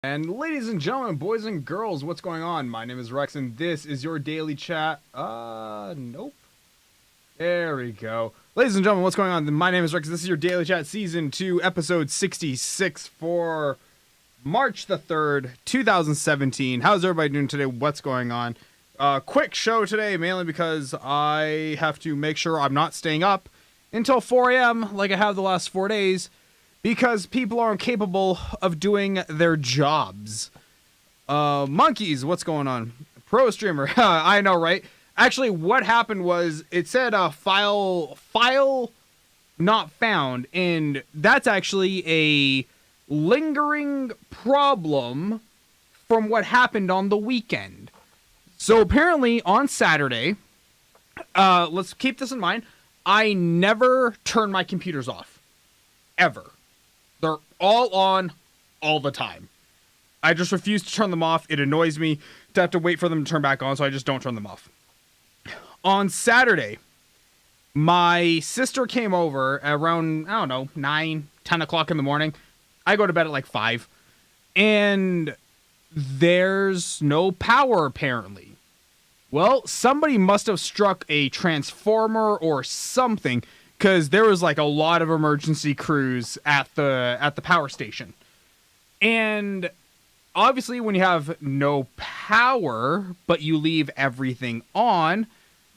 And ladies and gentlemen, boys and girls, what's going on? My name is Rex, and this is your daily chat. Nope. There we go. Ladies and gentlemen, what's going on? My name is Rex. This is your daily chat, season 2, episode 66 for March the 3rd, 2017. How's everybody doing today? What's going on? Quick show today, mainly because I have to make sure I'm not staying up until 4 a.m. like I have the last 4 days. Because people are incapable of doing their jobs. Monkeys, what's going on? Pro streamer, I know, right? Actually, what happened was it said file not found, and that's actually a lingering problem from what happened on the weekend. So apparently on Saturday, let's keep this in mind, I never turn my computers off. Ever. They're all on all the time. I just refuse to turn them off. It annoys me to have to wait for them to turn back on, so I just don't turn them off. On Saturday, my sister came over around, 9, 10 o'clock in the morning. I go to bed at like 5. And there's no power, apparently. Well, somebody must have struck a transformer or something, because there was like a lot of emergency crews at the power station. And obviously when you have no power, but you leave everything on,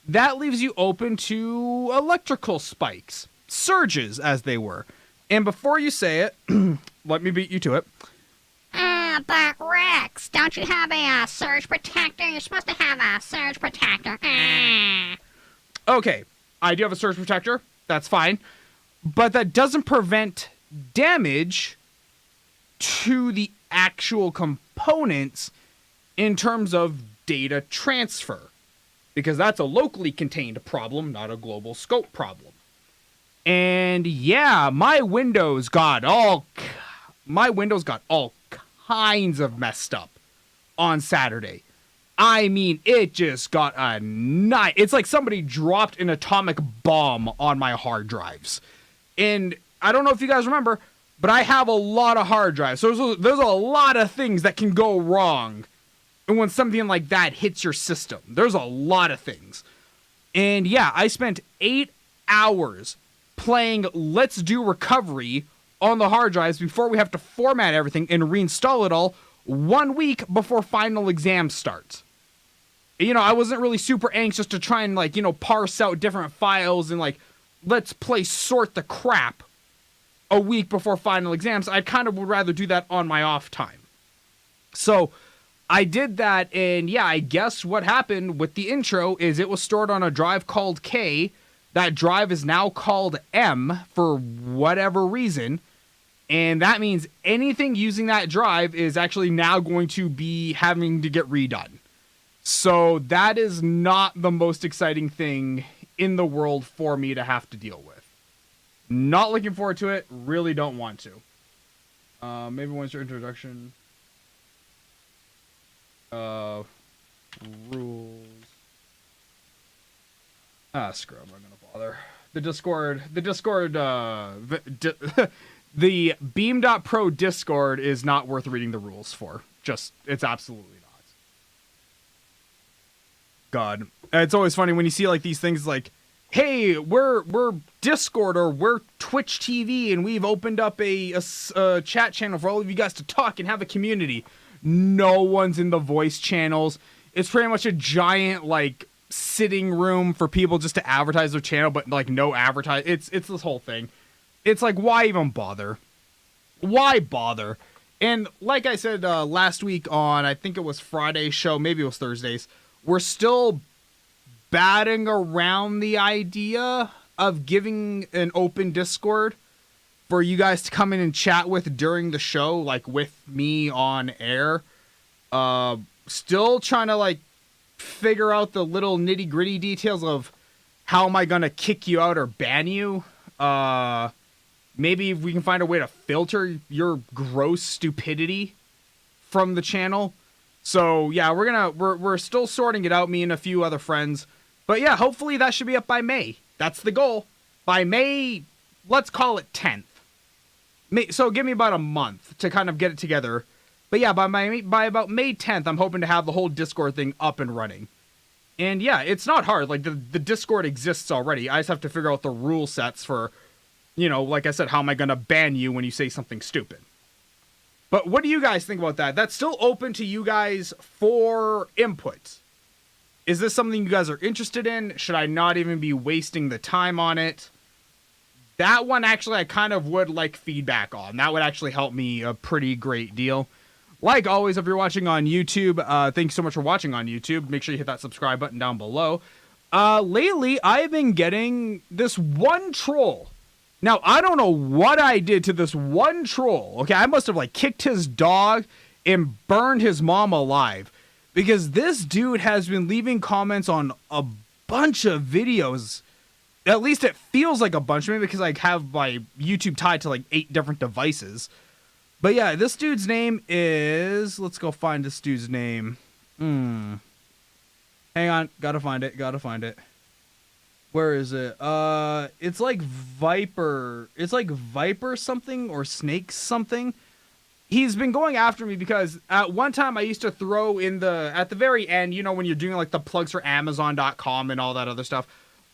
that leaves you open to electrical spikes. Surges, as they were. And before you say it, let me beat you to it. But Rex, don't you have a surge protector? You're supposed to have a surge protector. Okay, I do have a surge protector. That's fine. But that doesn't prevent damage to the actual components in terms of data transfer. Because that's a locally contained problem, not a global scope problem. And yeah, my Windows got all kinds of messed up on Saturday. I mean, it just got a night. It's like somebody dropped an atomic bomb on my hard drives. And I don't know if you guys remember, but I have a lot of hard drives. So there's a lot of things that can go wrong. And when something like that hits your system, there's a lot of things. And yeah, I spent 8 hours playing Let's Do Recovery on the hard drives before we have to format everything and reinstall it all 1 week before final exam starts. I wasn't really super anxious to try and, parse out different files and, let's play sort the crap a week before final exams. I kind of would rather do that on my off time. So I did that, and yeah, I guess what happened with the intro is it was stored on a drive called K. That drive is now called M for whatever reason. And that means anything using that drive is actually now going to be having to get redone. So that is not the most exciting thing in the world for me to have to deal with. Not looking forward to it. Really don't want to. Maybe once your introduction. Rules. Screw 'em, I'm not gonna bother. The Beam.pro Discord is not worth reading the rules for. It's absolutely not. God. It's always funny when you see these things hey, we're Discord or we're Twitch TV and we've opened up a chat channel for all of you guys to talk and have a community. No one's in the voice channels. It's pretty much a giant sitting room for people just to advertise their channel, but no advertise. It's this whole thing. It's why even bother? Why bother? And like I said last week on, I think it was Friday's show, maybe it was Thursday's, we're still batting around the idea of giving an open Discord for you guys to come in and chat with during the show, with me on air. Still trying to figure out the little nitty gritty details of how am I going to kick you out or ban you. Maybe if we can find a way to filter your gross stupidity from the channel. So yeah, we're still sorting it out, me and a few other friends. But yeah, hopefully that should be up by May. That's the goal. By May, let's call it 10th. So give me about a month to kind of get it together. But yeah, by about May 10th, I'm hoping to have the whole Discord thing up and running. And yeah, it's not hard. Like, the Discord exists already. I just have to figure out the rule sets for, you know, like I said, how am I going to ban you when you say something stupid? But what do you guys think about that? That's still open to you guys for input. Is this something you guys are interested in? Should I not even be wasting the time on it? That one, actually, I kind of would like feedback on. That would actually help me a pretty great deal. Like always, if you're watching on YouTube, thanks so much for watching on YouTube. Make sure you hit that subscribe button down below. Lately, I've been getting this one troll. Now, I don't know what I did to this one troll. Okay, I must have, like, kicked his dog and burned his mom alive. Because this dude has been leaving comments on a bunch of videos. At least it feels like a bunch. Maybe because I have my YouTube tied to, like, 8 different devices. But yeah, this dude's name is... Let's go find this dude's name. Hang on. Gotta find it. Where is it? It's like Viper. It's like Viper something or Snake something. He's been going after me because at one time I used to throw in at the very end, you know, when you're doing like the plugs for Amazon.com and all that other stuff,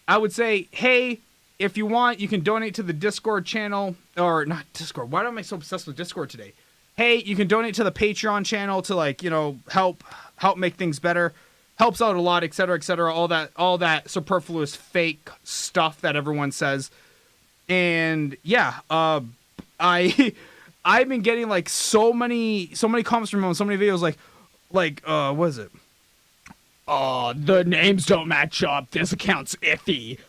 I would say, hey, if you want, you can donate to the Discord channel, or not Discord. Why am I so obsessed with Discord today? Hey, you can donate to the Patreon channel to, like, you know, help make things better. Helps out a lot, etc., etc. All that superfluous fake stuff that everyone says. And yeah, I've been getting like so many comments from him on so many videos, like what is it? The names don't match up. This account's iffy.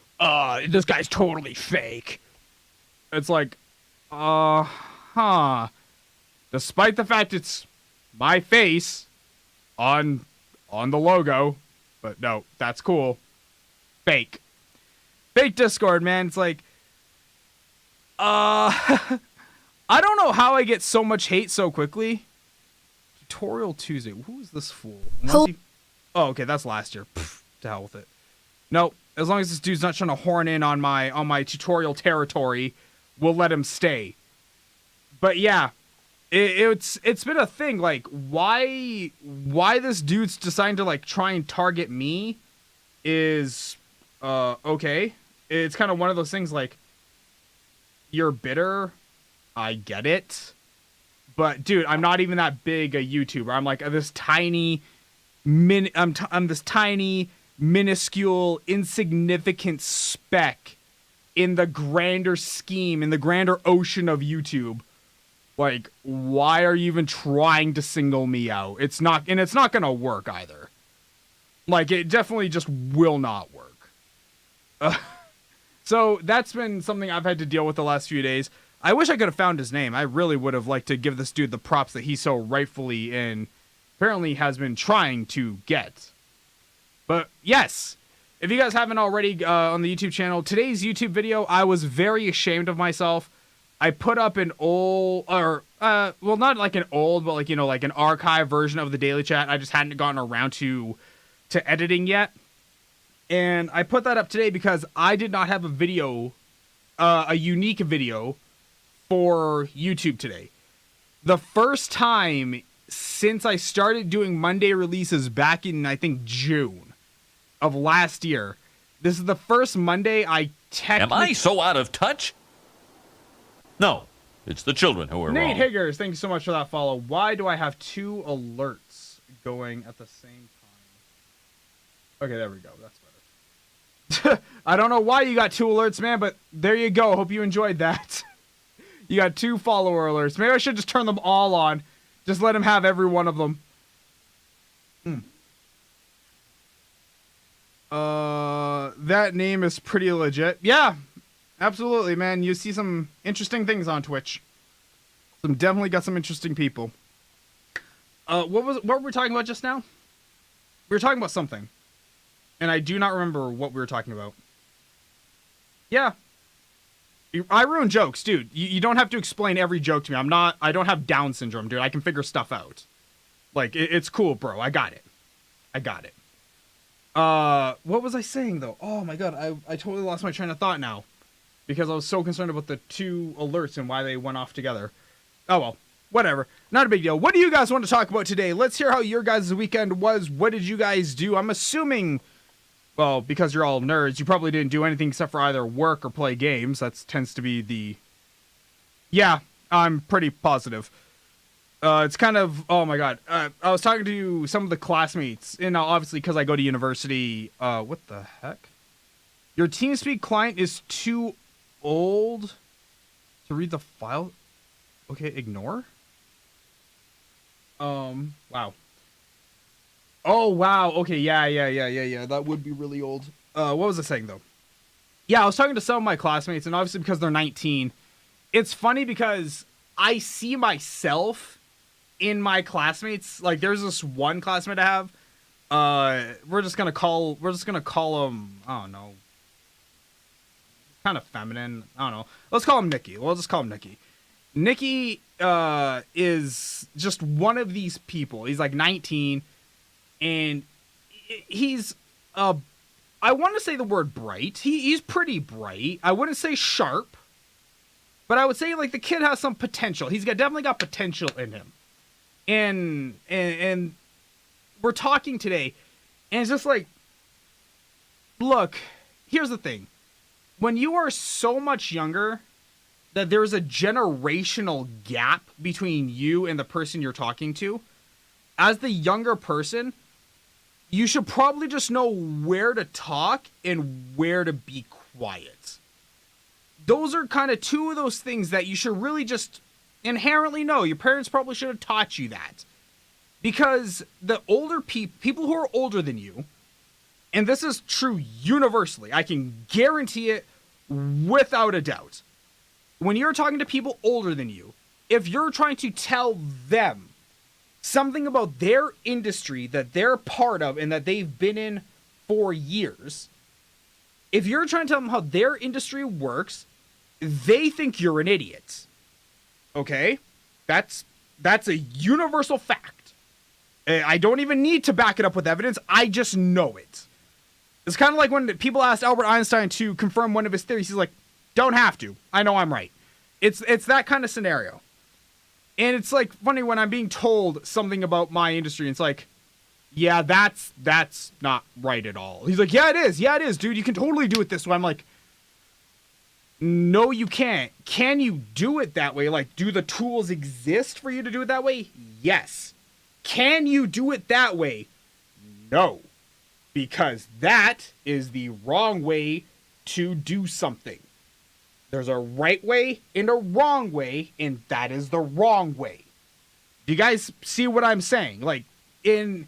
This guy's totally fake. It's like, despite the fact it's my face on the logo, but no, that's cool. Fake Discord, man. It's like, I don't know how I get so much hate so quickly. Tutorial Tuesday. Who is this fool? Oh, okay, that's last year. Pfft, to hell with it. Nope. As long as this dude's not trying to horn in on my tutorial territory, we'll let him stay. But yeah, it's been a thing. Like, why this dude's deciding to, like, try and target me is okay. It's kind of one of those things, like, you're bitter, I get it, but dude, I'm not even that big a YouTuber. I'm like this tiny I'm this tiny, minuscule, insignificant speck in the grander scheme, in the grander ocean of YouTube. Like, why are you even trying to single me out? It's not gonna work either. Like, it definitely just will not work. So that's been something I've had to deal with the last few days. I wish I could have found his name. I really would have liked to give this dude the props that he so rightfully and apparently has been trying to get. But yes, if you guys haven't already on the YouTube channel, today's YouTube video, I was very ashamed of myself. I put up an old, well, not like an old, but like, you know, like an archive version of the Daily Chat. I just hadn't gotten around to editing yet. And I put that up today because I did not have a video, a unique video for YouTube today. The first time since I started doing Monday releases back in, I think, June of last year. This is the first Monday I technically... Am I so out of touch? No, it's the children who are wrong. Nate Higgers, thank you so much for that follow. Why do I have 2 alerts going at the same time? Okay, there we go. That's better. I don't know why you got 2 alerts, man, but there you go. Hope you enjoyed that. You got 2 follower alerts. Maybe I should just turn them all on. Just let him have every one of them. That name is pretty legit. Yeah, absolutely, man. You see some interesting things on Twitch. Definitely got some interesting people. What were we talking about just now? We were talking about something. And I do not remember what we were talking about. Yeah. I ruin jokes, dude. You don't have to explain every joke to me. I don't have Down syndrome, dude. I can figure stuff out. Like, it's cool, bro. I got it. What was I saying, though? Oh, my God. I totally lost my train of thought now. Because I was so concerned about the 2 alerts and why they went off together. Oh, well. whatever. Not a big deal. What do you guys want to talk about today? Let's hear how your guys' weekend was. What did you guys do? I'm assuming, well, because you're all nerds, you probably didn't do anything except for either work or play games. That tends to be the... Yeah, I'm pretty positive. It's kind of... Oh, my God. I was talking to some of the classmates, and obviously because I go to university... what the heck? Your TeamSpeak client is too old to read the file? Okay, ignore? Wow. Oh, wow. Okay, yeah. That would be really old. What was I saying, though? Yeah, I was talking to some of my classmates, and obviously because they're 19, it's funny because I see myself in my classmates. Like, there's this one classmate I have. We're just gonna call him, I don't know, kind of feminine. I don't know. Let's call him Nikki. We'll just call him Nikki. Nikki is just one of these people. He's like 19, and he's I want to say the word bright. He's pretty bright. I wouldn't say sharp, but I would say like the kid has some potential. Definitely got potential in him. And we're talking today, and it's just like, look, here's the thing. When you are so much younger that there's a generational gap between you and the person you're talking to, as the younger person, you should probably just know where to talk and where to be quiet. Those are kind of two of those things that you should really just inherently know. Your parents probably should have taught you that. Because the older people who are older than you, and this is true universally, I can guarantee it without a doubt. When you're talking to people older than you, if you're trying to tell them something about their industry that they're part of and that they've been in for years, if you're trying to tell them how their industry works, they think you're an idiot. Okay? That's a universal fact. I don't even need to back it up with evidence. I just know it. It's kind of like when people asked Albert Einstein to confirm one of his theories. He's like, don't have to. I know I'm right. It's that kind of scenario. And it's like funny when I'm being told something about my industry. And it's like, yeah, that's not right at all. He's like, yeah, it is. Yeah, it is, dude. You can totally do it this way. I'm like, no, you can't. Can you do it that way? Like, do the tools exist for you to do it that way? Yes. Can you do it that way? No. Because that is the wrong way to do something. There's a right way and a wrong way, and that is the wrong way. Do you guys see what I'm saying? Like, I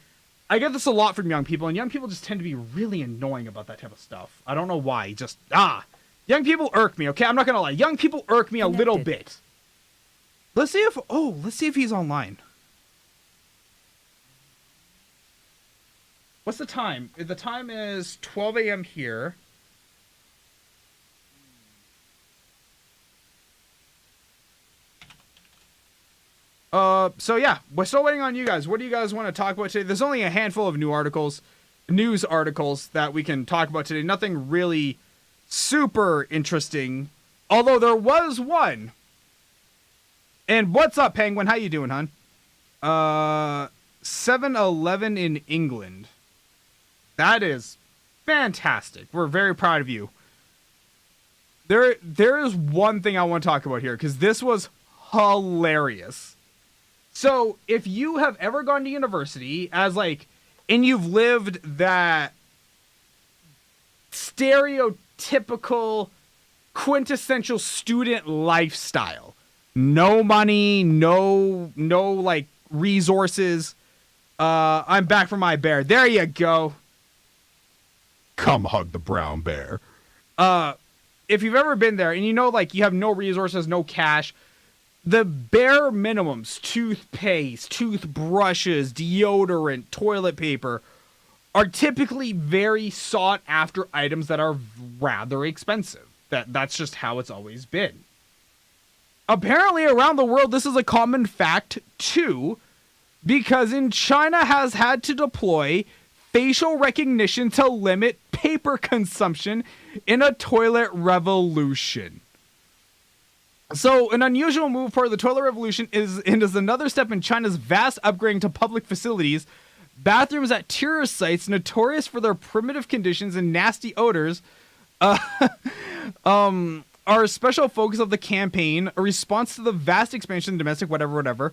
get this a lot from young people, and young people just tend to be really annoying about that type of stuff. I don't know why. Just, young people irk me, okay? I'm not gonna lie. Young people irk me a little bit. Let's see if he's online. What's the time? The time is 12 a.m. here. So yeah, we're still waiting on you guys. What do you guys want to talk about today? There's only a handful of news articles that we can talk about today. Nothing really super interesting. Although there was one. And what's up, Penguin? How you doing, hon? 7-Eleven in England. That is fantastic. We're very proud of you. There is one thing I want to talk about here, because this was hilarious. So, if you have ever gone to university and you've lived that stereotypical, quintessential student lifestyle, no money, no resources, I'm back from my bear. There you go. Come hug the brown bear. If you've ever been there and you have no resources, no cash, the bare minimums, toothpaste, toothbrushes, deodorant, toilet paper, are typically very sought after items that are rather expensive. That's just how it's always been. Apparently around the world, this is a common fact too, because in China has had to deploy facial recognition to limit paper consumption in a toilet revolution. So, an unusual move part of the toilet revolution is another step in China's vast upgrading to public facilities. Bathrooms at tourist sites, notorious for their primitive conditions and nasty odors, are a special focus of the campaign, a response to the vast expansion of domestic whatever.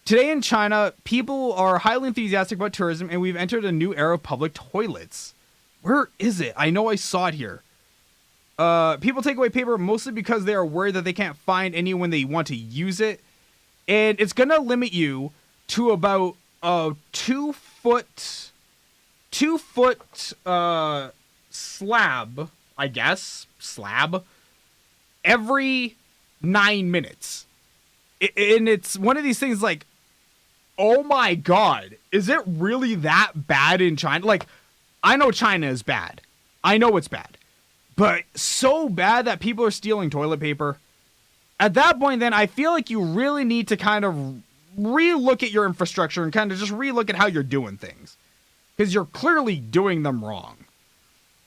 Today in China, people are highly enthusiastic about tourism, and we've entered a new era of public toilets. Where is it? I know I saw it here. People take away paper mostly because they are worried that they can't find any when they want to use it. And it's going to limit you to about a 2 foot slab, I guess, every 9 minutes. And it's one of these things like, oh my God, is it really that bad in China? Like, I know China is bad. I know it's bad. But so bad that people are stealing toilet paper. At that point, then, I feel like you really need to kind of re-look at your infrastructure and kind of just re-look at how you're doing things. Because you're clearly doing them wrong.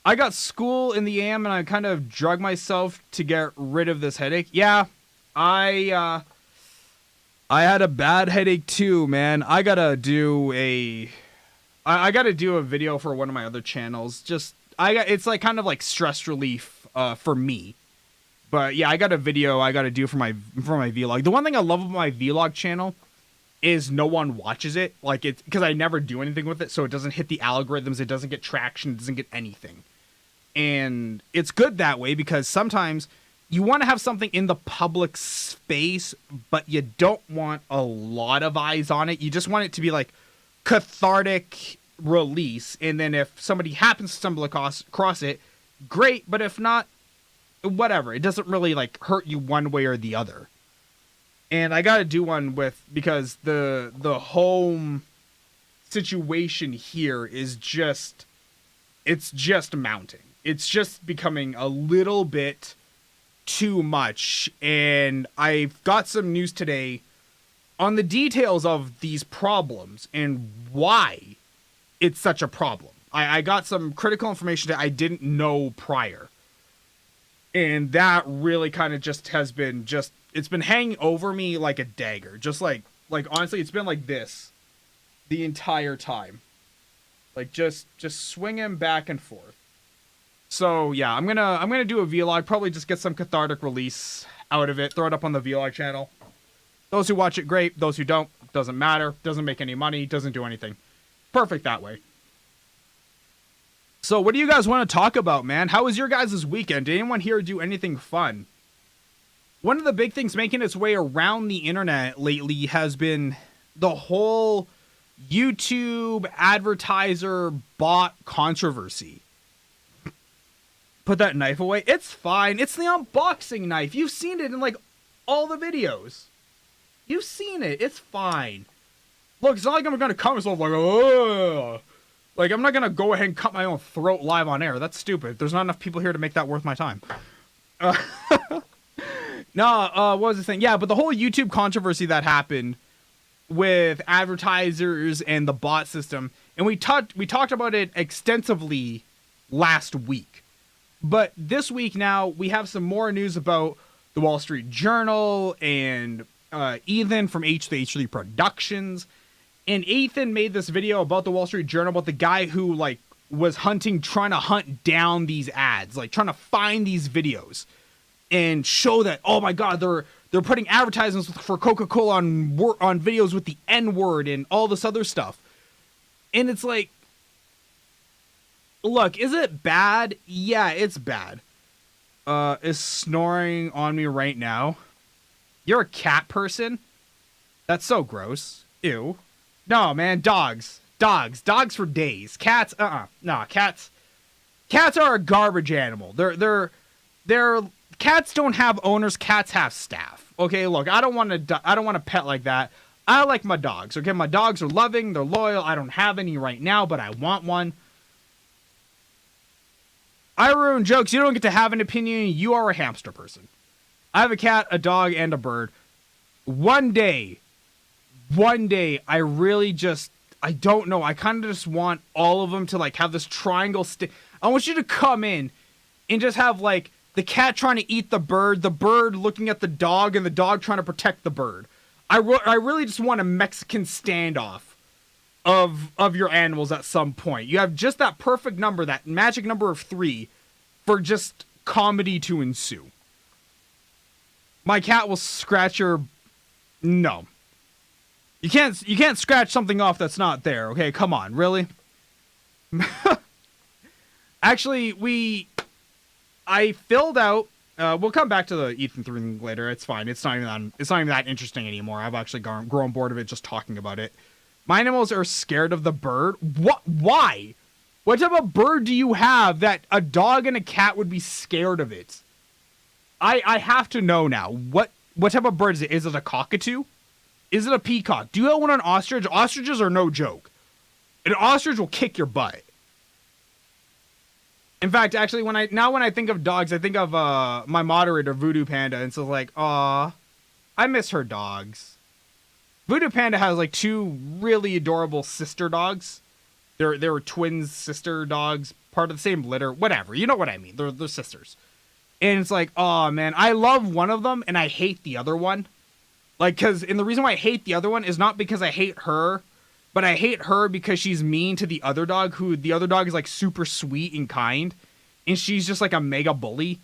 I got school in the AM and I kind of drugged myself to get rid of this headache. Yeah, I had a bad headache too, man. I gotta do a video for one of my other channels. It's like kind of like stress relief for me. But yeah, I got a video I gotta do for my vlog. The one thing I love about my vlog channel is no one watches it. Like, it's because I never do anything with it, so it doesn't hit the algorithms, it doesn't get traction, it doesn't get anything. And it's good that way because sometimes you want to have something in the public space, but you don't want a lot of eyes on it. You just want it to be like cathartic release, and then if somebody happens to stumble across it, great, but if not, whatever. It doesn't really like hurt you one way or the other. And I gotta do one because the home situation here is just mounting. It's just becoming a little bit too much, and I've got some news today on the details of these problems and why it's such a problem. I got some critical information that I didn't know prior, and that really kind of has been it's been hanging over me like a dagger. Just like honestly, it's been like this the entire time, like just swinging back and forth. So yeah, I'm gonna do a vlog, probably just get some cathartic release out of it, throw it up on the vlog channel. Those who watch it, great. Those who don't, doesn't matter. Doesn't make any money, doesn't do anything. Perfect that way. So what do you guys want to talk about, man? How was your guys' weekend? Did anyone here do anything fun? One of the big things making its way around the internet lately has been the whole YouTube advertiser bot controversy. Put that knife away. It's fine. It's the unboxing knife. You've seen it in like all the videos. You've seen it. It's fine. Look, it's not like I'm gonna cut myself like, oh, like I'm not gonna go ahead and cut my own throat live on air. That's stupid. There's not enough people here to make that worth my time. What was the thing? Yeah, but the whole YouTube controversy that happened with advertisers and the bot system, and we talked about it extensively last week. But this week now, we have some more news about the Wall Street Journal and Ethan from H3 Productions. And Ethan made this video about the Wall Street Journal, about the guy who like was trying to hunt down these ads, like trying to find these videos and show that, oh my God, they're putting advertisements for Coca-Cola on videos with the N-word and all this other stuff. And it's like, look, is it bad? Yeah, it's bad. Is snoring on me right now? You're a cat person? That's so gross. Ew. No, man, dogs for days. Cats, no, cats are a garbage animal. They're cats don't have owners. Cats have staff. Okay, look, I don't want a pet like that. I like my dogs. Okay, my dogs are loving. They're loyal. I don't have any right now, but I want one. I ruin jokes. You don't get to have an opinion. You are a hamster person. I have a cat, a dog, and a bird. One day, I really I don't know. I kind of just want all of them to like have this triangle stick. I want you to come in and just have like the cat trying to eat the bird looking at the dog, and the dog trying to protect the bird. I really just want a Mexican standoff of your animals at some point. You have just that perfect number, that magic number of 3, for just comedy to ensue. My cat will scratch your... No. You can't scratch something off that's not there, okay? Come on, really? Actually, I filled out... we'll come back to the Ethan thing later. It's fine. It's not even that interesting anymore. I've actually grown bored of it just talking about it. My animals are scared of the bird. What? Why? What type of bird do you have that a dog and a cat would be scared of it? I have to know now. What type of bird is it? Is it a cockatoo? Is it a peacock? Do you want an ostrich? Ostriches are no joke. An ostrich will kick your butt. In fact, actually, when I think of dogs, I think of my moderator, Voodoopanda, and so like, aw, I miss her dogs. Voodoopanda has like 2 really adorable sister dogs. They're twins, sister dogs, part of the same litter, whatever. You know what I mean? They're sisters. And it's like, oh man, I love one of them and I hate the other one. And the reason why I hate the other one is not because I hate her, but I hate her because she's mean to the other dog, who the other dog is like super sweet and kind, and she's just like a mega bully.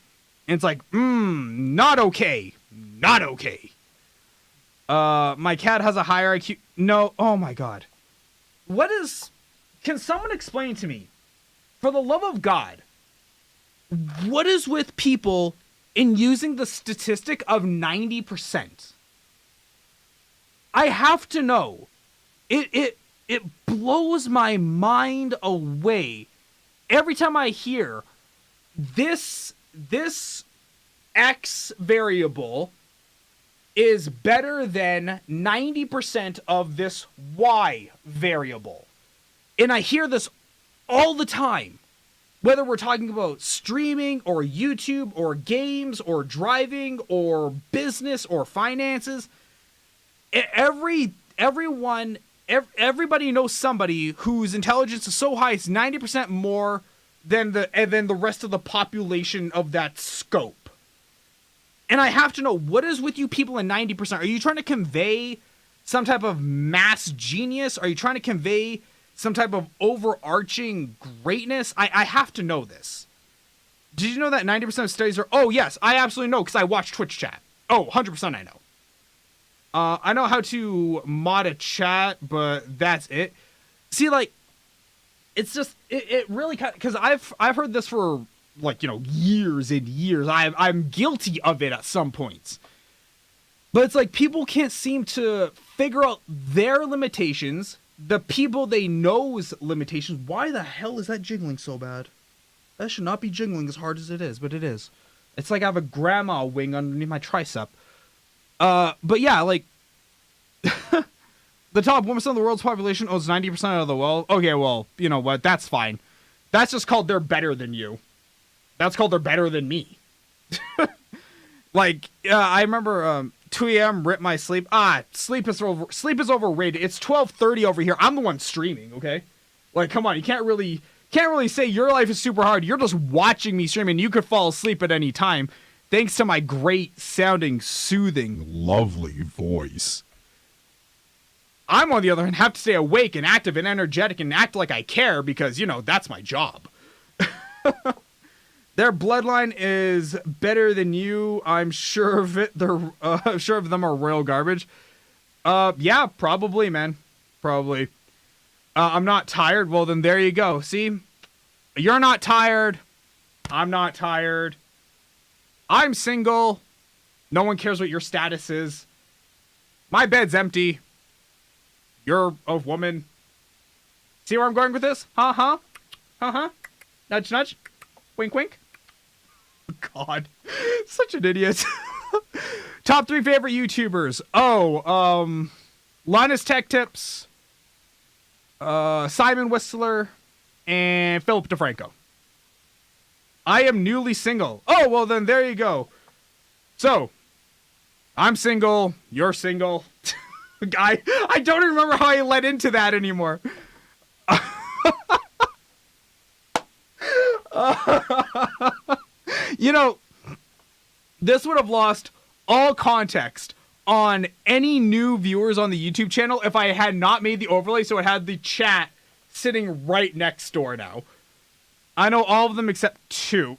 And it's like, not okay. Not okay. My cat has a higher IQ. No, oh my god. Can someone explain to me, for the love of God, what is with people in using the statistic of 90%? I have to know. It blows my mind away every time I hear this X variable is better than 90% of this Y variable. And I hear this all the time. Whether we're talking about streaming or YouTube or games or driving or business or finances, everybody knows somebody whose intelligence is so high it's 90% more than the rest of the population of that scope. And I have to know, what is with you people in 90%? Are you trying to convey some type of mass genius? Are you trying to convey some type of overarching greatness? I have to know this. Did you know that 90% of studies are... Oh, yes, I absolutely know, because I watch Twitch chat. Oh, 100% I know. I know how to mod a chat, but that's it. See, like, it's just... It really... Because I've heard this for... years and years. I'm guilty of it at some points. But it's like people can't seem to figure out their limitations, the people they know's limitations. Why the hell is that jiggling so bad? That should not be jiggling as hard as it is, but it is. It's like I have a grandma wing underneath my tricep. But yeah, like... the top 1% of the world's population owns 90% of the world. Okay, well, you know what? That's fine. That's just called they're better than you. That's called they're better than me. I remember 2 a.m. ripped my sleep. Sleep is overrated. It's 12:30 over here. I'm the one streaming, okay? Like, come on, you can't really say your life is super hard. You're just watching me stream, and you could fall asleep at any time, thanks to my great sounding, soothing, lovely voice. I'm, on the other hand, have to stay awake and active and energetic and act like I care because, that's my job. Their bloodline is better than you. I'm sure of it. I'm sure of them are royal garbage. Yeah, probably, man. Probably. I'm not tired. Well, then there you go. See? You're not tired. I'm not tired. I'm single. No one cares what your status is. My bed's empty. You're a woman. See where I'm going with this? Huh? Nudge, nudge. Wink, wink. God. Such an idiot. Top 3 favorite YouTubers. Linus Tech Tips, Simon Whistler, and Philip DeFranco. I am newly single. Oh, well then there you go. So, I'm single. You're single. I don't remember how I led into that anymore. this would have lost all context on any new viewers on the YouTube channel if I had not made the overlay so it had the chat sitting right next door now. I know all of them except two.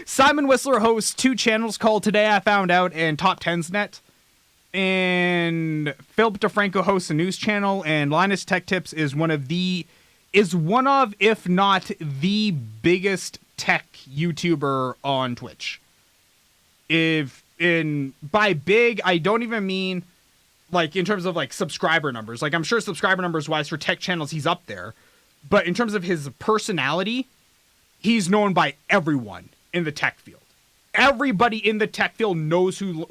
Simon Whistler hosts 2 channels called Today I Found Out and Top 10's Net. And Philip DeFranco hosts a news channel, and Linus Tech Tips is one of, if not the biggest tech YouTuber on Twitch. By big, I don't even mean like in terms of like subscriber numbers. Like I'm sure subscriber numbers wise for tech channels, he's up there. But in terms of his personality, he's known by everyone in the tech field. Everybody in the tech field knows who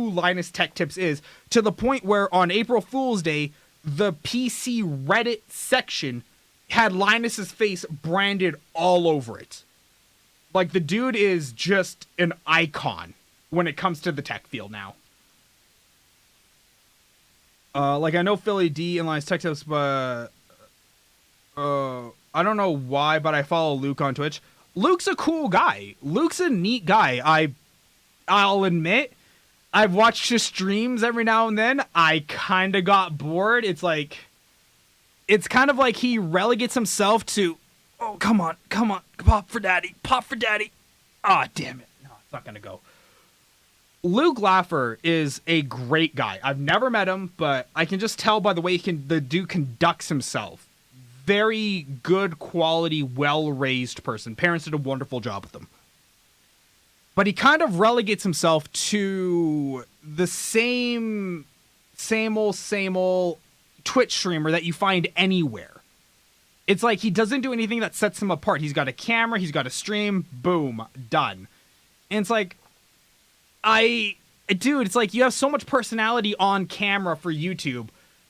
Linus Tech Tips is, to the point where on April Fool's Day, the PC Reddit section had Linus's face branded all over it. Like, the dude is just an icon when it comes to the tech field now. Like, I know Philly D and Linus Tech Tips, but I don't know why, but I follow Luke on Twitch. Luke's a cool guy. Luke's a neat guy. I'll admit, I've watched his streams every now and then. I kind of got bored. It's kind of like he relegates himself to, oh, come on, pop for daddy. Ah, damn it. No, it's not going to go. Luke Laffer is a great guy. I've never met him, but I can just tell by the way the dude conducts himself. Very good quality, well-raised person. Parents did a wonderful job with him. But he kind of relegates himself to the same old Twitch streamer that you find anywhere. It's like he doesn't do anything that sets him apart. He's got a camera, he's got a stream, boom, done. And it's like, it's like you have so much personality on camera for YouTube.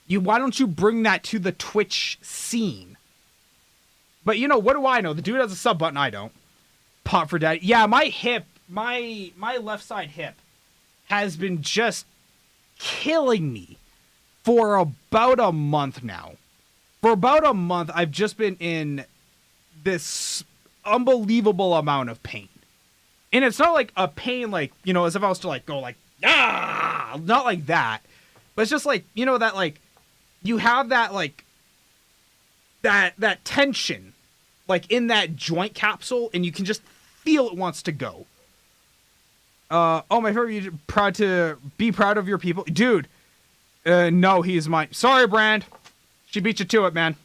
Why don't you bring that to the Twitch scene? But what do I know? The dude has a sub button, I don't. Pop for daddy. Yeah, my hip, my left side hip has been just killing me for about a month now. For about a month, I've just been in this unbelievable amount of pain. And it's not like a pain like, as if I was to like go like, ah, not like that. But it's just like, that like, you have that like, that tension like in that joint capsule and you can just feel it wants to go. My favorite, be proud of your people. Dude, no, he's mine. Sorry, Brand. She beat you to it, man.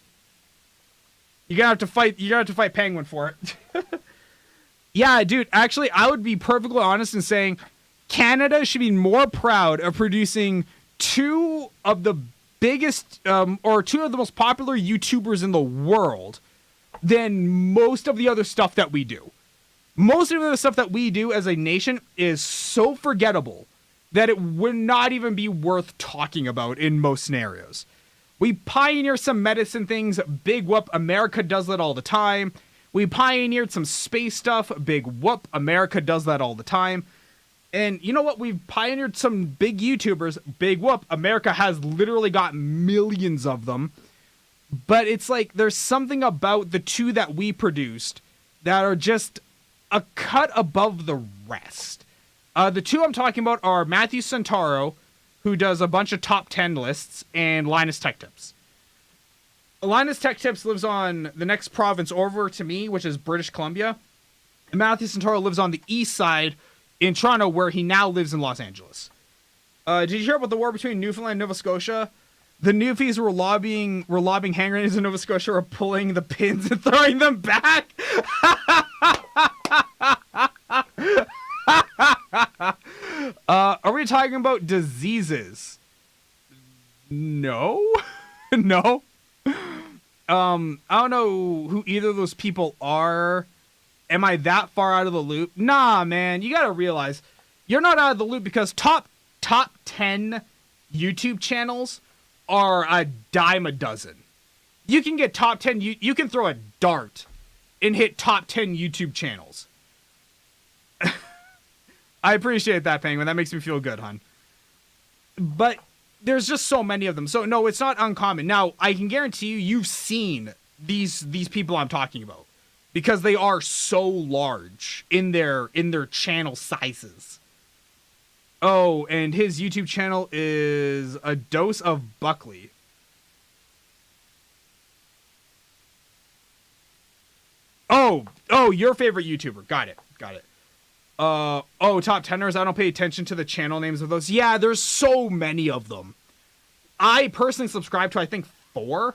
You're gonna have to fight Penguin for it. Yeah, dude, actually, I would be perfectly honest in saying Canada should be more proud of producing 2 of the biggest, or 2 of the most popular YouTubers in the world than most of the other stuff that we do. Most of the stuff that we do as a nation is so forgettable that it would not even be worth talking about in most scenarios. We pioneer some medicine things, big whoop, America does that all the time. We pioneered some space stuff, big whoop, America does that all the time. And you know what? We've pioneered some big YouTubers, big whoop, America has literally got millions of them. But it's like there's something about the 2 that we produced that are just a cut above the rest. The 2 I'm talking about are Matthew Santaro, who does a bunch of top 10 lists, and Linus Tech Tips. Linus Tech Tips lives on the next province over to me, which is British Columbia. And Matthew Santaro lives on the east side in Toronto, where he now lives in Los Angeles. Did you hear about the war between Newfoundland and Nova Scotia? The Newfies were lobbing hand grenades in Nova Scotia, or pulling the pins and throwing them back. Are we talking about diseases? No. No. I don't know who either of those people are. Am I that far out of the loop? Nah, man. You gotta realize you're not out of the loop because top 10 YouTube channels are a dime a dozen. You can get top 10. You can throw a dart and hit top 10 YouTube channels. I appreciate that, Penguin. That makes me feel good, hon. But there's just so many of them. So no, it's not uncommon. Now, I can guarantee you've seen these people I'm talking about. because they are so large in their channel sizes. Oh, and his YouTube channel is A Dose of Buckley. Oh, your favorite YouTuber. Got it. Top teners. I don't pay attention to the channel names of those. Yeah, there's so many of them. I personally subscribe to, I think, 4.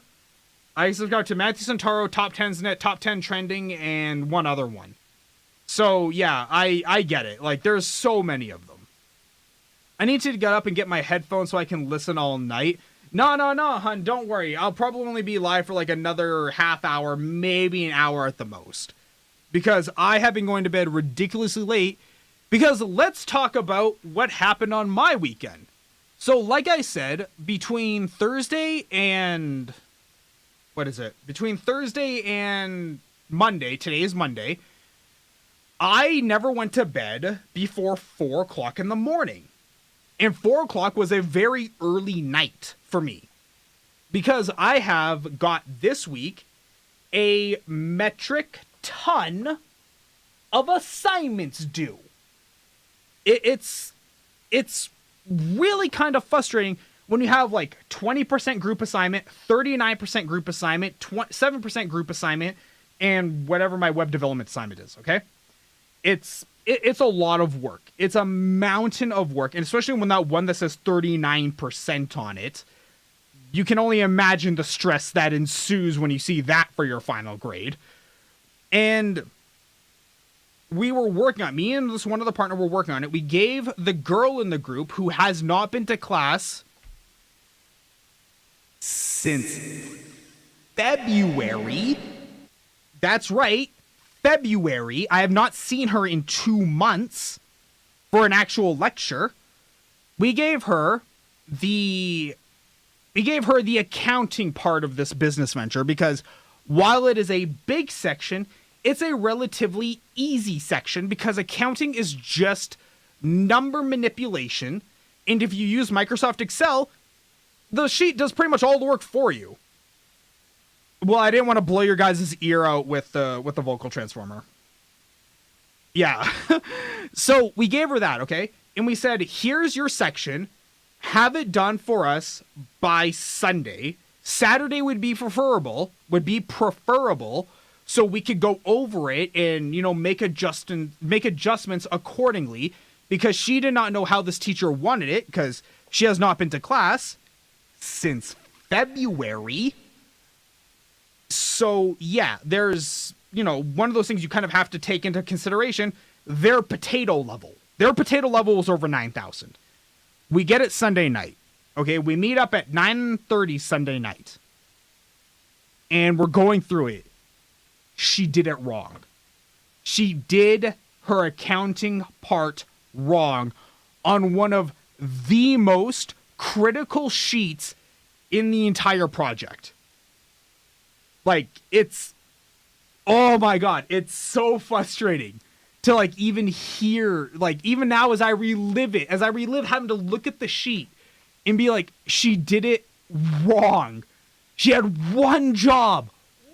I subscribe to Matthew Santoro, Top 10's Net, Top 10 Trending, and one other one. So, yeah, I get it. Like, there's so many of them. I need to get up and get my headphones so I can listen all night. No, hun, don't worry. I'll probably only be live for like another half hour, maybe an hour at the most. Because I have been going to bed ridiculously late. Because let's talk about what happened on my weekend. So, like I said, between Thursday and... Between Thursday and Monday, today is Monday, I never went to bed before 4 o'clock in the morning. And 4 o'clock was a very early night for me. Because I have got this week a metric ton of assignments due. It's really kind of frustrating when you have like 20% group assignment, 39% group assignment, 7% group assignment, and whatever my web development assignment is, okay? It's a lot of work. It's a mountain of work, and especially when that one that says 39% on it, you can only imagine the stress that ensues when you see that for your final grade. And we were working on it. Me and this one other partner were working on it. We gave the girl in the group who has not been to class since February. That's right, February. I have not seen her in 2 months for an actual lecture. We gave her the accounting part of this business venture because while it is a big section, it's a relatively easy section because accounting is just number manipulation. And if you use Microsoft Excel, the sheet does pretty much all the work for you. Well, I didn't want to blow your guys' ear out with the vocal transformer. Yeah. So we gave her that, okay? And we said, here's your section. Have it done for us by Sunday. Saturday would be preferable, so we could go over it and, make adjustments accordingly, because she did not know how this teacher wanted it, because she has not been to class since February. So, yeah, there's, one of those things you kind of have to take into consideration. Their potato level was over 9,000. We get it Sunday night. Okay, we meet up at 9:30 Sunday night. And we're going through it. She did it wrong. She did her accounting part wrong on one of the most critical sheets in the entire project. Like, oh my God, it's so frustrating to even hear, even now as I relive having to look at the sheet and be like, she did it wrong. She had one job,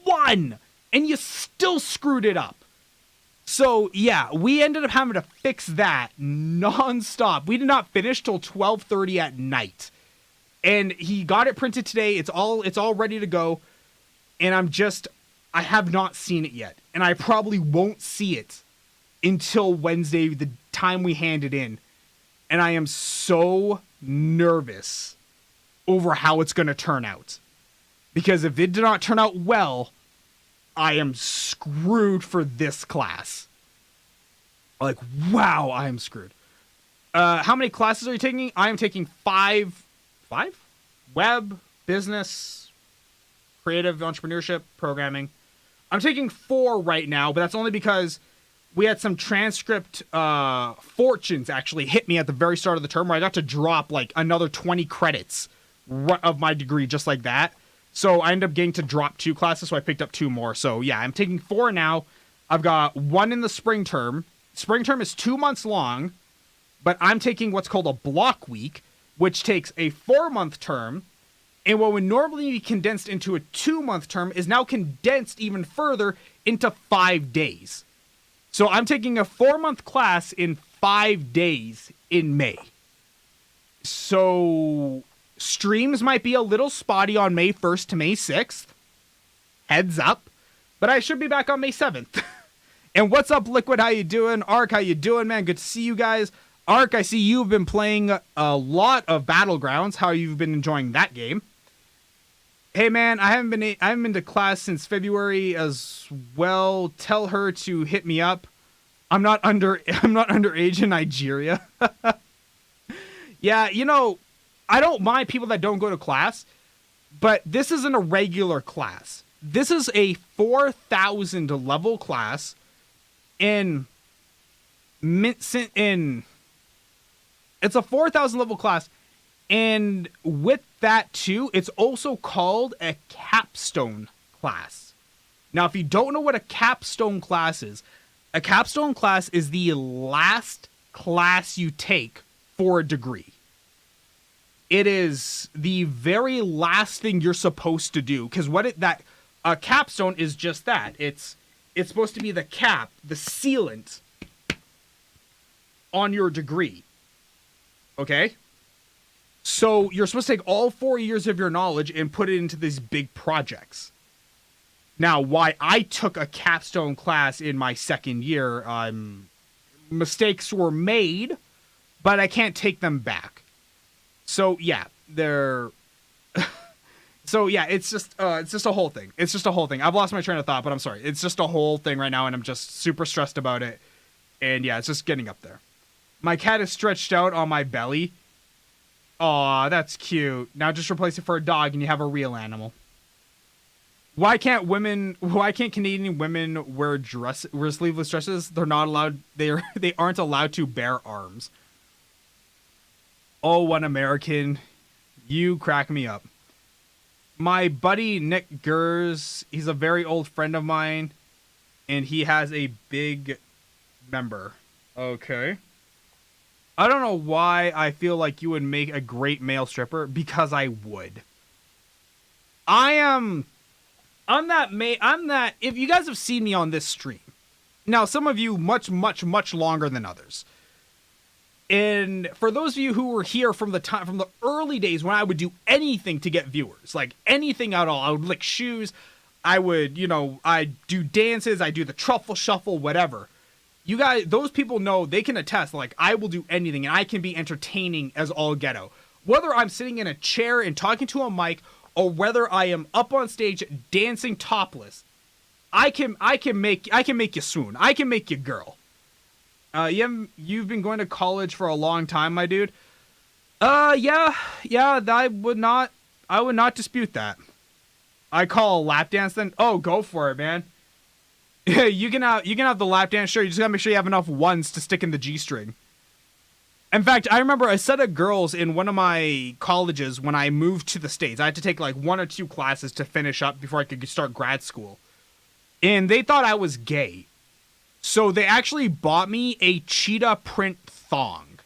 and you still screwed it up. So yeah, we ended up having to fix that nonstop. We did not finish till 12:30 at night, and he got it printed today. It's all ready to go, and I have not seen it yet, and I probably won't see it until Wednesday, the time we hand it in. And I am so nervous over how it's going to turn out. Because if it did not turn out well, I am screwed for this class. Wow, I am screwed. How many classes are you taking? I am taking 5? Web, business, creative entrepreneurship, programming. I'm taking 4 right now, but that's only because we had some transcript fortunes actually hit me at the very start of the term where I got to drop another 20 credits of my degree just like that. So I ended up getting to drop 2 classes, so I picked up 2 more. So yeah, I'm taking 4 now. I've got 1 in the spring term. Spring term is 2 months long, but I'm taking what's called a block week, which takes a 4-month term. And what would normally be condensed into a 2-month term is now condensed even further into 5 days. So I'm taking a 4-month class in 5 days in May. So streams might be a little spotty on May 1st to May 6th. Heads up. But I should be back on May 7th. And what's up, Liquid? How you doing? Ark, how you doing, man? Good to see you guys. Ark, I see you've been playing a lot of Battlegrounds. How you've been enjoying that game? Hey, man, I haven't been to class since February as well. Tell her to hit me up. I'm not underage in Nigeria. Yeah, you know, I don't mind people that don't go to class, but this isn't a regular class. This is a 4,000 level class it's a 4,000 level class, and with that too, it's also called a capstone class. Now, if you don't know what a capstone class is the last class you take for a degree. It is the very last thing you're supposed to do, because a capstone is just that. It's supposed to be the cap, the sealant on your degree. Okay? So you're supposed to take all 4 years of your knowledge and put it into these big projects. Now, why I took a capstone class in my second year, mistakes were made, but I can't take them back. So yeah, So yeah, it's just a whole thing. It's just a whole thing. I've lost my train of thought, but I'm sorry. It's just a whole thing right now, and I'm just super stressed about it. And yeah, it's just getting up there. My cat is stretched out on my belly. Aw, that's cute. Now just replace it for a dog, and you have a real animal. Why can't Canadian women wear sleeveless dresses? They're not allowed. They aren't allowed to bear arms. Oh, one American. You crack me up. My buddy Nick Gers, he's a very old friend of mine, and he has a big member. Okay. I don't know why I feel like you would make a great male stripper, because I would. I'm that, if you guys have seen me on this stream, now some of you much longer than others. And for those of you who were here from the early days when I would do anything to get viewers, like anything at all, I would lick shoes, I would, I do dances, I do the truffle shuffle, whatever. You guys, those people know, they can attest, like, I will do anything, and I can be entertaining as all ghetto. Whether I'm sitting in a chair and talking to a mic, or whether I am up on stage dancing topless, I can make you swoon. I can make you girl. You've been going to college for a long time, my dude. Yeah, I would not dispute that. I call a lap dance then. Oh, go for it, man. Yeah, you can have the lap dance. Sure, you just gotta make sure you have enough ones to stick in the G-string. In fact, I remember a set of girls in one of my colleges when I moved to the States. I had to take like 1 or 2 classes to finish up before I could start grad school. And they thought I was gay. So they actually bought me a cheetah print thong.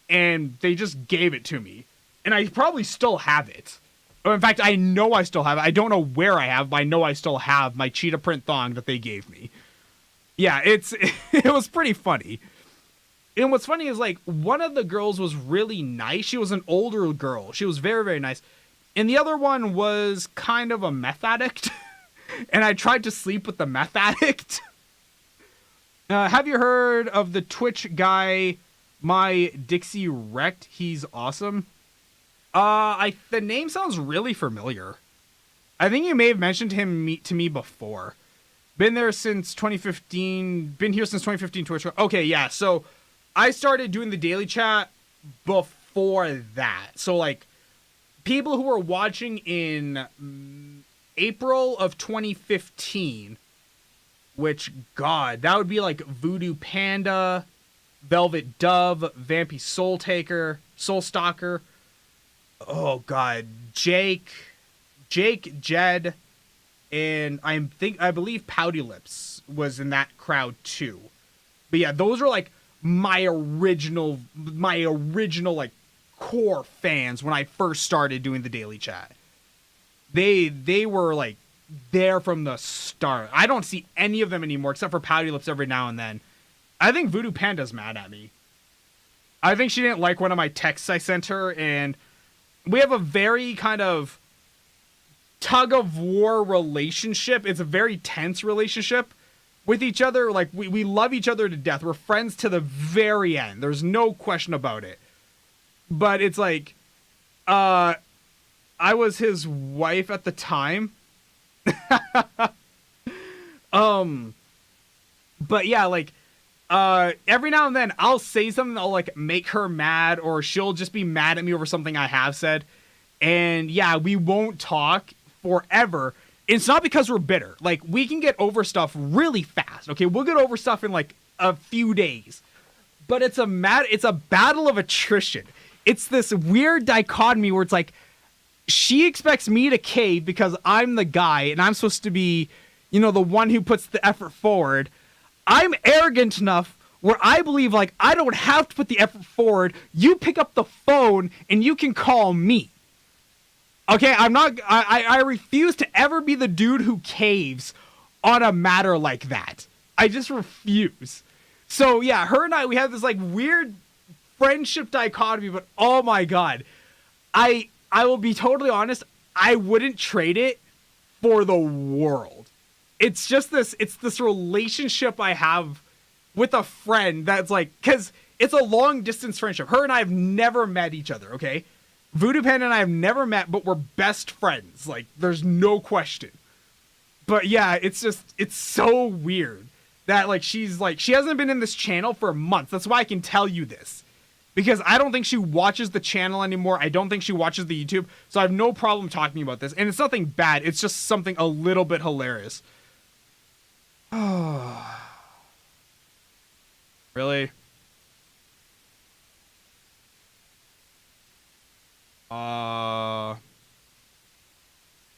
And they just gave it to me. And I probably still have it. Or in fact, I know I still have it. I don't know where I have, but I know I still have my cheetah print thong that they gave me. Yeah, it was pretty funny. And what's funny is, like, one of the girls was really nice. She was an older girl. She was very, very nice. And the other one was kind of a meth addict. And I tried to sleep with the meth addict. Have you heard of the Twitch guy, My Dixie Wrecked? He's awesome. The name sounds really familiar. I think you may have mentioned him to me before. Been there since 2015. Been here since 2015 Twitch. Okay, yeah. So I started doing the daily chat before that. So, like, people who were watching in April of 2015, which, God, that would be like Voodoopanda, Velvet Dove, Vampy Soul Taker, Soul Stalker. Oh, God. Jake, Jed, and I believe Pouty Lips was in that crowd too. But yeah, those are like my original like core fans when I first started doing the daily chat. They were like there from the start. I don't see any of them anymore except for Pouty Lips every now and then. I think Voodoopanda's mad at me. I think she didn't like one of my texts I sent her, and we have a very kind of tug-of-war relationship. It's a very tense relationship with each other. Like, we love each other to death. We're friends to the very end. There's no question about it. But it's like, I was his wife at the time. But yeah, like, every now and then I'll say something that'll like make her mad, or she'll just be mad at me over something I have said. And yeah, we won't talk forever. It's not because we're bitter. Like, we can get over stuff really fast. Okay, we'll get over stuff in like a few days. But it's a battle of attrition. It's this weird dichotomy where it's like, she expects me to cave because I'm the guy and I'm supposed to be, you know, the one who puts the effort forward. I'm arrogant enough where I believe, like, I don't have to put the effort forward. You pick up the phone and you can call me. Okay, I refuse to ever be the dude who caves on a matter like that. I just refuse. So yeah, her and I, we have this like weird friendship dichotomy, but oh my God. I will be totally honest, I wouldn't trade it for the world. It's just this relationship I have with a friend that's like, because it's a long distance friendship. Her and I have never met each other, okay? Voodoopanda and I have never met, but we're best friends. Like, there's no question. But yeah, it's so weird that like she hasn't been in this channel for months. That's why I can tell you this. Because I don't think she watches the channel anymore. I don't think she watches the YouTube. So I have no problem talking about this. And it's nothing bad. It's just something a little bit hilarious. Oh. Really?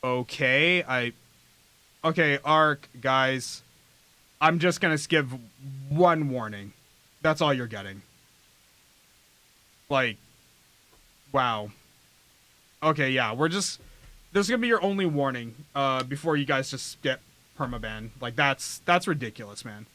Okay. Okay, Ark, guys. I'm just gonna give one warning. That's all you're getting. Like, wow. Okay, yeah, there's gonna be your only warning, before you guys just get permaban. Like, that's ridiculous, man.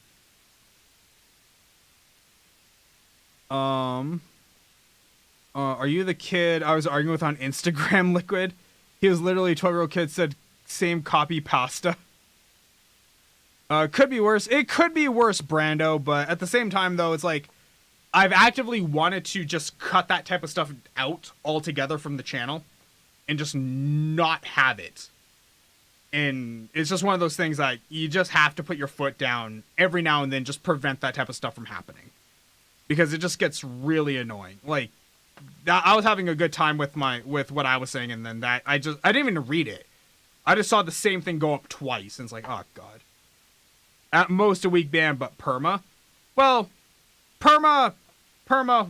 Are you the kid I was arguing with on Instagram, Liquid? He was literally a 12-year-old kid, said same copy pasta. Could be worse. It could be worse, Brando, but at the same time, though, it's like, I've actively wanted to just cut that type of stuff out altogether from the channel and just not have it. And it's just one of those things that you just have to put your foot down every now and then, just prevent that type of stuff from happening. Because it just gets really annoying. Like, I was having a good time with what I was saying, and then I didn't even read it. I just saw the same thing go up twice, and it's like, oh god. At most a week ban, but perma? Well, perma,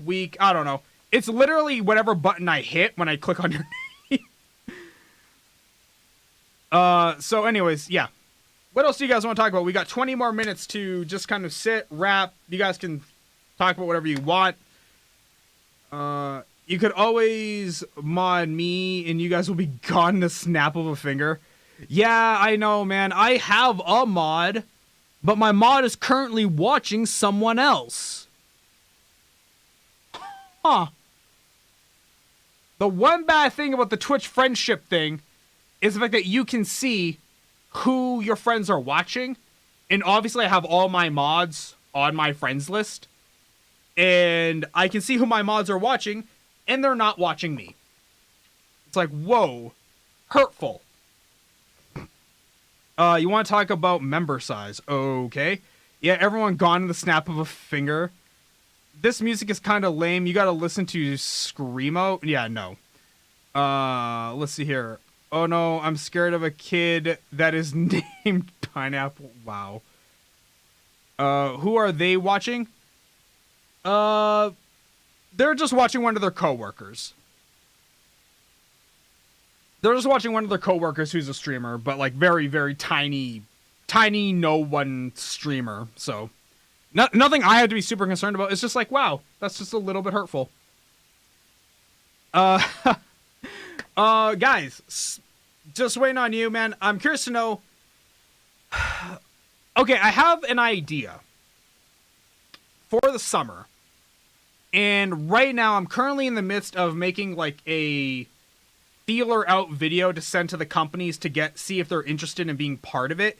week, I don't know. It's literally whatever button I hit when I click on your name. So anyways, yeah. What else do you guys want to talk about? We got 20 more minutes to just kind of sit, rap. You guys can talk about whatever you want. You could always mod me and you guys will be gone in the snap of a finger. Yeah, I know, man. I have a mod, but my mod is currently watching someone else. Huh. The one bad thing about the Twitch friendship thing is the fact that you can see who your friends are watching. And obviously I have all my mods on my friends list. And I can see who my mods are watching, and they're not watching me. It's like, whoa, hurtful. You want to talk about member size? Okay. Yeah, everyone gone in the snap of a finger. This music is kind of lame. You got to listen to Screamo. Yeah, no. Let's see here. Oh no, I'm scared of a kid that is named Pineapple. Wow. Who are they watching? They're just watching one of their coworkers. They're just watching one of their coworkers who's a streamer, but like very, very tiny no one streamer. So nothing I have to be super concerned about. It's just like, wow, that's just a little bit hurtful. Guys, just waiting on you, man. I'm curious to know. Okay, I have an idea for the summer. And right now, I'm currently in the midst of making like a feeler out video to send to the companies to see if they're interested in being part of it.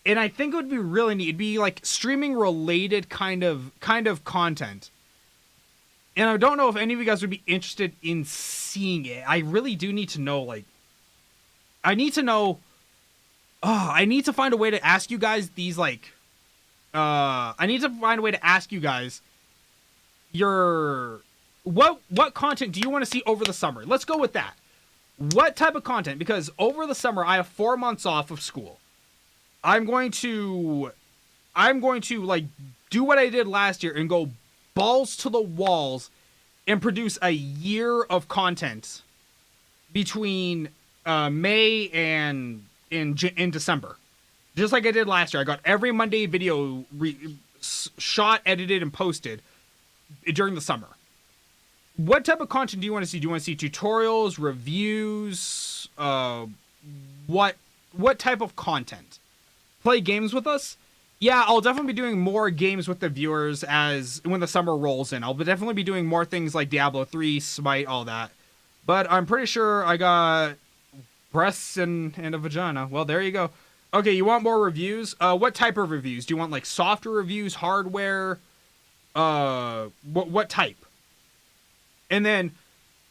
And I think it would be really neat. It'd be like streaming related kind of content. And I don't know if any of you guys would be interested in seeing it. I really do need to know, like, I need to know, I need to find a way to ask you guys these, like, I need to find a way to ask you guys what content do you want to see over the summer? Let's go with that. What type of content? Because over the summer, I have 4 months off of school. I'm going to like do what I did last year and go balls to the walls and produce a year of content between May and in December, just like I did last year. I got every Monday video shot, edited, and posted during the summer. What type of content do you want to see? Do you want to see tutorials, reviews? What type of content? Play games with us? Yeah, I'll definitely be doing more games with the viewers when the summer rolls in. I'll definitely be doing more things like Diablo 3, Smite, all that. But I'm pretty sure I got breasts and a vagina. Well, there you go. Okay, you want more reviews? What type of reviews? Do you want like software reviews, hardware? What type? And then,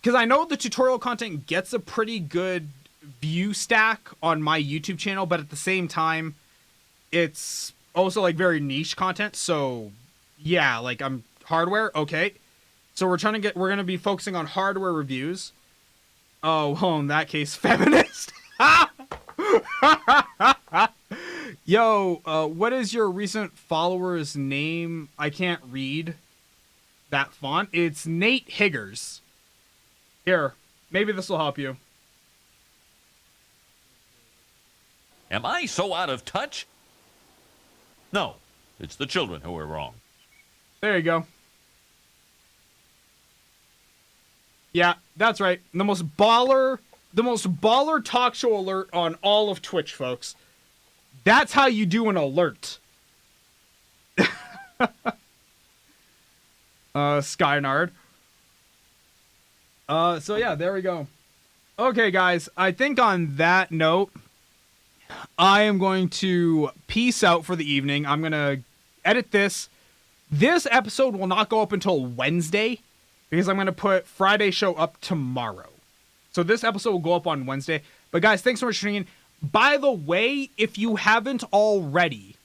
because I know the tutorial content gets a pretty good view stack on my YouTube channel, but at the same time, it's also like very niche content. So yeah, like I'm hardware. Okay. So we're going to be focusing on hardware reviews. Oh, well, in that case, feminist. Yo, what is your recent follower's name? I can't read that font. It's Nate Higgers. Here, maybe this will help you. Am I so out of touch? No, it's the children who are wrong. There you go. Yeah, that's right. The most baller talk show alert on all of Twitch, folks. That's how you do an alert. Skynard. So yeah, there we go. Okay, guys, I think on that note, I am going to peace out for the evening. I'm going to edit this. This episode will not go up until Wednesday because I'm going to put Friday's show up tomorrow. So this episode will go up on Wednesday. But guys, thanks so much for tuning in. By the way, if you haven't already,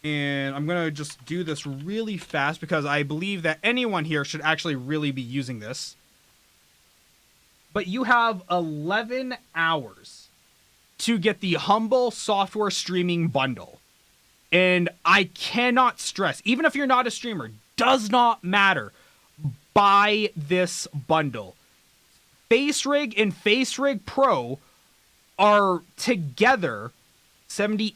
and I'm going to just do this really fast because I believe that anyone here should actually really be using this. But you have 11 hours to get the Humble Software Streaming Bundle. And I cannot stress, even if you're not a streamer, does not matter, buy this bundle. FaceRig and FaceRig Pro are together $70,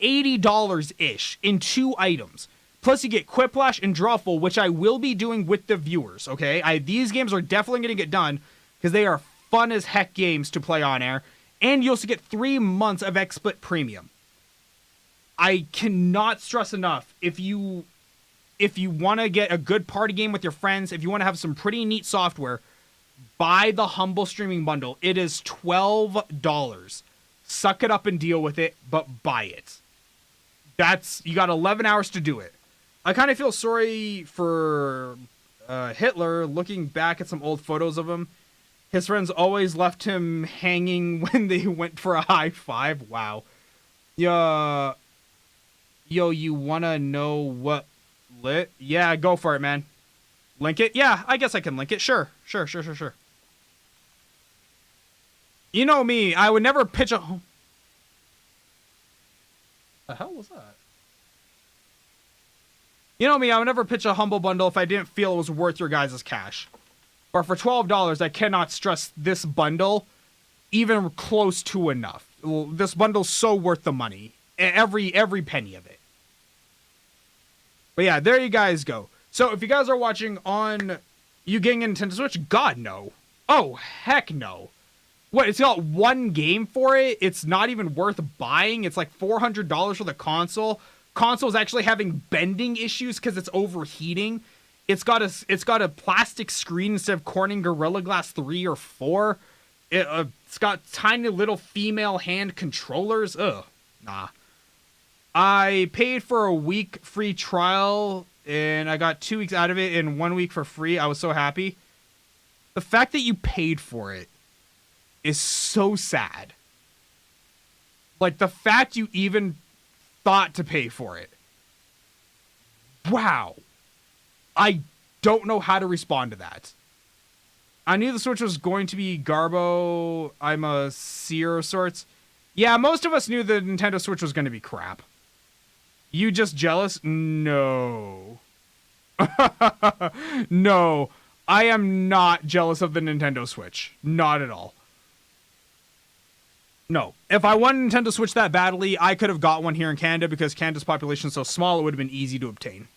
$80-ish in 2 items. Plus you get Quiplash and Drawful, which I will be doing with the viewers, okay? These games are definitely going to get done because they are fun as heck games to play on air. And you also get 3 months of XSplit Premium. I cannot stress enough, if you want to get a good party game with your friends, if you want to have some pretty neat software, buy the Humble Streaming Bundle. It is $12. Suck it up and deal with it, but buy it. You got 11 hours to do it. I kind of feel sorry for Hitler, looking back at some old photos of him. His friends always left him hanging when they went for a high five. Wow. Yo, you wanna know what lit? Yeah, go for it, man. Link it? Yeah, I guess I can link it. Sure. You know me, I would never pitch a... The hell was that? You know me, I would never pitch a Humble Bundle if I didn't feel it was worth your guys' cash. But for $12, I cannot stress this bundle even close to enough. This bundle's so worth the money. Every penny of it. But yeah, there you guys go. So if you guys are watching on you getting a Nintendo Switch, God no. Oh, heck no. what? It's got one game for it. It's not even worth buying. It's like $400 for the console. Console's actually having bending issues because it's overheating. It's got a plastic screen instead of Corning Gorilla Glass 3 or 4. It's got tiny little female hand controllers. Ugh, nah. I paid for a week free trial and I got 2 weeks out of it and 1 week for free. I was so happy. The fact that you paid for it is so sad. Like, the fact you even thought to pay for it. Wow. I don't know how to respond to that. I knew the Switch was going to be Garbo. I'm a seer of sorts. Yeah, most of us knew the Nintendo Switch was going to be crap. You just jealous? No. No. I am not jealous of the Nintendo Switch. Not at all. No. If I wanted a Nintendo Switch that badly, I could have got one here in Canada because Canada's population is so small, it would have been easy to obtain.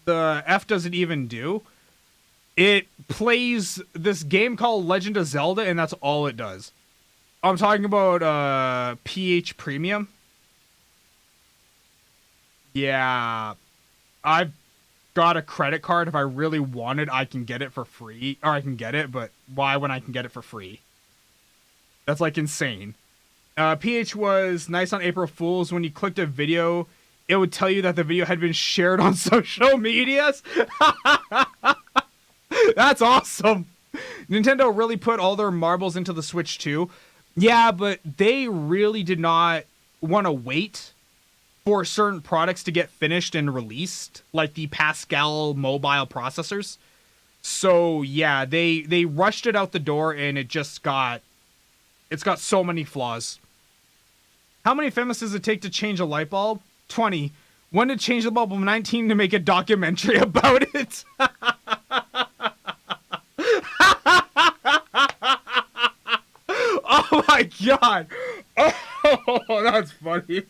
The F doesn't even do. It plays this game called Legend of Zelda, and that's all it does. I'm talking about PH Premium. Yeah. I've got a credit card. If I really wanted, I can get it for free. Or I can get it, but why when I can get it for free? That's like insane. PH was nice on April Fools. When you clicked a video, it would tell you that the video had been shared on social medias. That's awesome. Nintendo really put all their marbles into the Switch too. Yeah, but they really did not want to wait for certain products to get finished and released, like the Pascal mobile processors. So yeah, they rushed it out the door and it's got so many flaws. How many femmes does it take to change a light bulb? 20. When to change the bulb? I'm 19 to make a documentary about it. Oh my god. Oh, that's funny.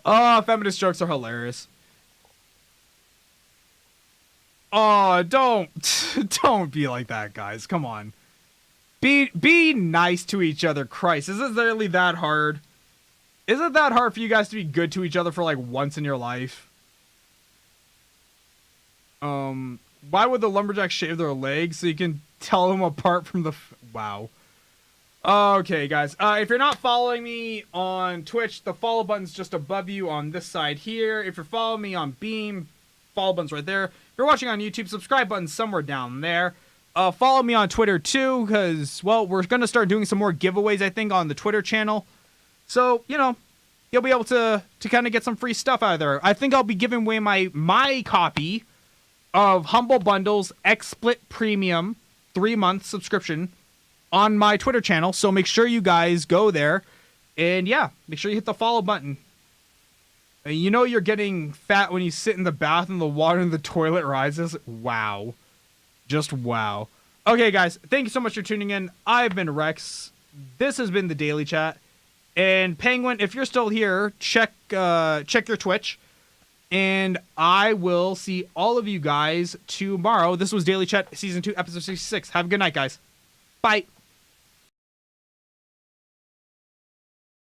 Oh, feminist jokes are hilarious. Oh, don't be like that, guys. Come on. Be nice to each other. Christ, is it really that hard? Is it that hard for you guys to be good to each other for like once in your life? Why would the lumberjacks shave their legs so you can tell them apart from the... Wow. Okay, guys. If you're not following me on Twitch, the follow button's just above you on this side here. If you're following me on Beam, follow button's right there. If you're watching on YouTube, subscribe button's somewhere down there. Follow me on Twitter too, because, well, we're going to start doing some more giveaways, I think, on the Twitter channel. So, you know, you'll be able to kind of get some free stuff out of there. I think I'll be giving away my copy of Humble Bundle's XSplit Premium 3-month subscription on my Twitter channel. So make sure you guys go there. And yeah, make sure you hit the follow button. And you know you're getting fat when you sit in the bath and the water in the toilet rises. Wow. Just wow. Okay, guys. Thank you so much for tuning in. I've been Rex. This has been the Daily Chat. And Penguin, if you're still here, check your Twitch. And I will see all of you guys tomorrow. This was Daily Chat Season 2, Episode 66. Have a good night, guys. Bye.